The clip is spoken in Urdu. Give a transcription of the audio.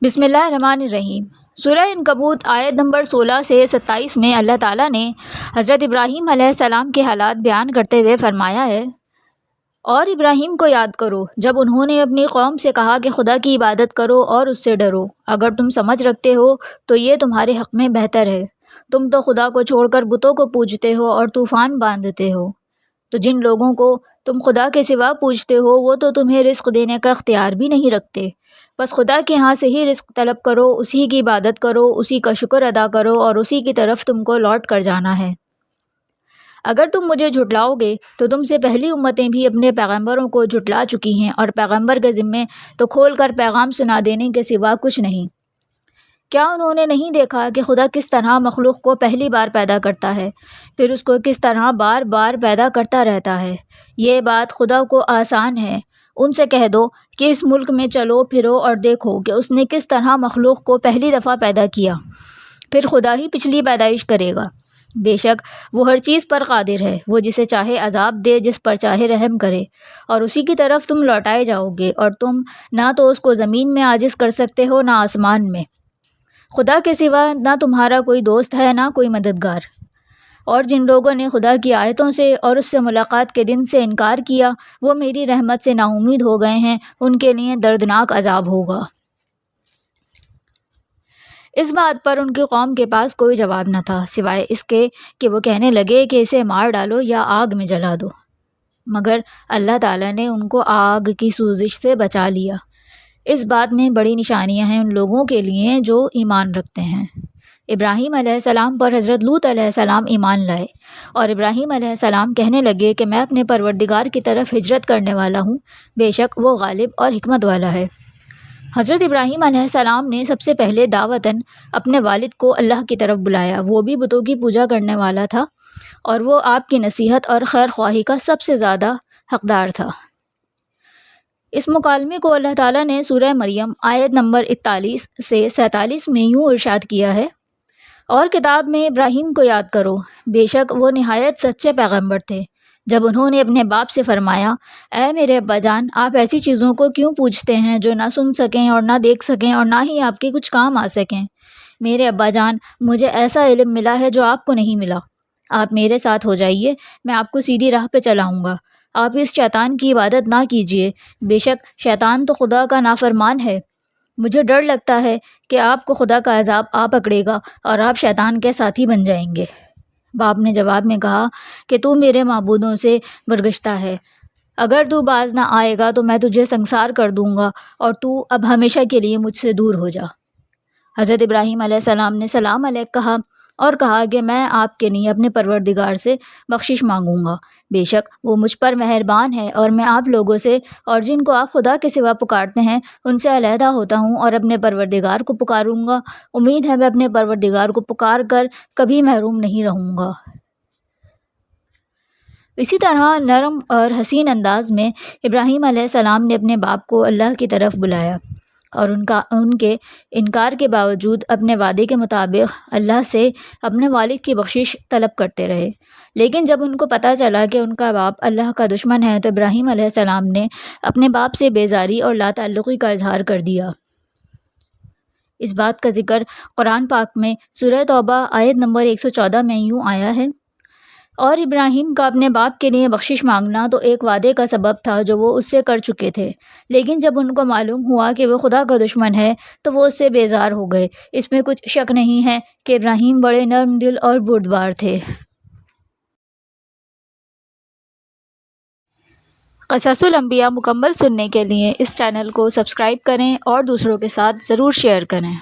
بسم اللہ الرحمن الرحیم۔ سورہ عنکبوت آیت نمبر 16 سے 27 میں اللہ تعالیٰ نے حضرت ابراہیم علیہ السلام کے حالات بیان کرتے ہوئے فرمایا ہے، اور ابراہیم کو یاد کرو جب انہوں نے اپنی قوم سے کہا کہ خدا کی عبادت کرو اور اس سے ڈرو، اگر تم سمجھ رکھتے ہو تو یہ تمہارے حق میں بہتر ہے۔ تم تو خدا کو چھوڑ کر بتوں کو پوجتے ہو اور طوفان باندھتے ہو، تو جن لوگوں کو تم خدا کے سوا پوجتے ہو وہ تو تمہیں رزق دینے کا اختیار بھی نہیں رکھتے، بس خدا کے ہاں سے ہی رزق طلب کرو، اسی کی عبادت کرو، اسی کا شکر ادا کرو اور اسی کی طرف تم کو لوٹ کر جانا ہے۔ اگر تم مجھے جھٹلاؤ گے تو تم سے پہلی امتیں بھی اپنے پیغمبروں کو جھٹلا چکی ہیں، اور پیغمبر کے ذمے تو کھول کر پیغام سنا دینے کے سوا کچھ نہیں۔ کیا انہوں نے نہیں دیکھا کہ خدا کس طرح مخلوق کو پہلی بار پیدا کرتا ہے، پھر اس کو کس طرح بار بار پیدا کرتا رہتا ہے؟ یہ بات خدا کو آسان ہے۔ ان سے کہہ دو کہ اس ملک میں چلو پھرو اور دیکھو کہ اس نے کس طرح مخلوق کو پہلی دفعہ پیدا کیا، پھر خدا ہی پچھلی پیدائش کرے گا۔ بے شک وہ ہر چیز پر قادر ہے، وہ جسے چاہے عذاب دے، جس پر چاہے رحم کرے، اور اسی کی طرف تم لوٹائے جاؤ گے، اور تم نہ تو اس کو زمین میں عاجز کر سکتے ہو نہ آسمان میں۔ خدا کے سوا نہ تمہارا کوئی دوست ہے نہ کوئی مددگار، اور جن لوگوں نے خدا کی آیتوں سے اور اس سے ملاقات کے دن سے انکار کیا وہ میری رحمت سے نا امید ہو گئے ہیں، ان کے لیے دردناک عذاب ہوگا۔ اس بات پر ان کی قوم کے پاس کوئی جواب نہ تھا سوائے اس کے کہ وہ کہنے لگے کہ اسے مار ڈالو یا آگ میں جلا دو، مگر اللہ تعالیٰ نے ان کو آگ کی سوزش سے بچا لیا۔ اس بات میں بڑی نشانیاں ہیں ان لوگوں کے لیے جو ایمان رکھتے ہیں۔ ابراہیم علیہ السلام پر حضرت لوط علیہ السلام ایمان لائے، اور ابراہیم علیہ السلام کہنے لگے کہ میں اپنے پروردگار کی طرف ہجرت کرنے والا ہوں، بے شک وہ غالب اور حکمت والا ہے۔ حضرت ابراہیم علیہ السلام نے سب سے پہلے دعوتاً اپنے والد کو اللہ کی طرف بلایا، وہ بھی بتوں کی پوجا کرنے والا تھا، اور وہ آپ کی نصیحت اور خیر خواہی کا سب سے زیادہ حقدار تھا۔ اس مکالمے کو اللہ تعالیٰ نے سورہ مریم آیت نمبر 41 سے 47 میں یوں ارشاد کیا ہے، اور کتاب میں ابراہیم کو یاد کرو، بے شک وہ نہایت سچے پیغمبر تھے، جب انہوں نے اپنے باپ سے فرمایا، اے میرے ابا جان، آپ ایسی چیزوں کو کیوں پوجتے ہیں جو نہ سن سکیں اور نہ دیکھ سکیں اور نہ ہی آپ کے کچھ کام آ سکیں؟ میرے ابا جان، مجھے ایسا علم ملا ہے جو آپ کو نہیں ملا، آپ میرے ساتھ ہو جائیے، میں آپ کو سیدھی راہ پہ چلاؤں گا۔ آپ اس شیطان کی عبادت نہ کیجیے، بے شک شیطان تو خدا کا نافرمان ہے۔ مجھے ڈر لگتا ہے کہ آپ کو خدا کا عذاب آ پکڑے گا اور آپ شیطان کے ساتھی بن جائیں گے۔ باپ نے جواب میں کہا کہ تو میرے معبودوں سے برگشتہ ہے، اگر تو باز نہ آئے گا تو میں تجھے سنسار کر دوں گا، اور تو اب ہمیشہ کے لیے مجھ سے دور ہو جا۔ حضرت ابراہیم علیہ السلام نے سلام علیک کہا اور کہا کہ میں آپ کے لیے اپنے پروردگار سے بخشش مانگوں گا، بے شک وہ مجھ پر مہربان ہے، اور میں آپ لوگوں سے اور جن کو آپ خدا کے سوا پکارتے ہیں ان سے علیحدہ ہوتا ہوں اور اپنے پروردگار کو پکاروں گا۔ امید ہے میں اپنے پروردگار کو پکار کر کبھی محروم نہیں رہوں گا۔ اسی طرح نرم اور حسین انداز میں ابراہیم علیہ السلام نے اپنے باپ کو اللہ کی طرف بلایا، اور ان کے انکار کے باوجود اپنے وعدے کے مطابق اللہ سے اپنے والد کی بخشش طلب کرتے رہے۔ لیکن جب ان کو پتہ چلا کہ ان کا باپ اللہ کا دشمن ہے تو ابراہیم علیہ السلام نے اپنے باپ سے بیزاری اور لا تعلقی کا اظہار کر دیا۔ اس بات کا ذکر قرآن پاک میں سورہ توبہ آیت نمبر 114 میں یوں آیا ہے، اور ابراہیم کا اپنے باپ کے لیے بخشش مانگنا تو ایک وعدے کا سبب تھا جو وہ اس سے کر چکے تھے، لیکن جب ان کو معلوم ہوا کہ وہ خدا کا دشمن ہے تو وہ اس سے بیزار ہو گئے۔ اس میں کچھ شک نہیں ہے کہ ابراہیم بڑے نرم دل اور بردبار تھے۔ قصص الانبیاء مکمل سننے کے لیے اس چینل کو سبسکرائب کریں اور دوسروں کے ساتھ ضرور شیئر کریں۔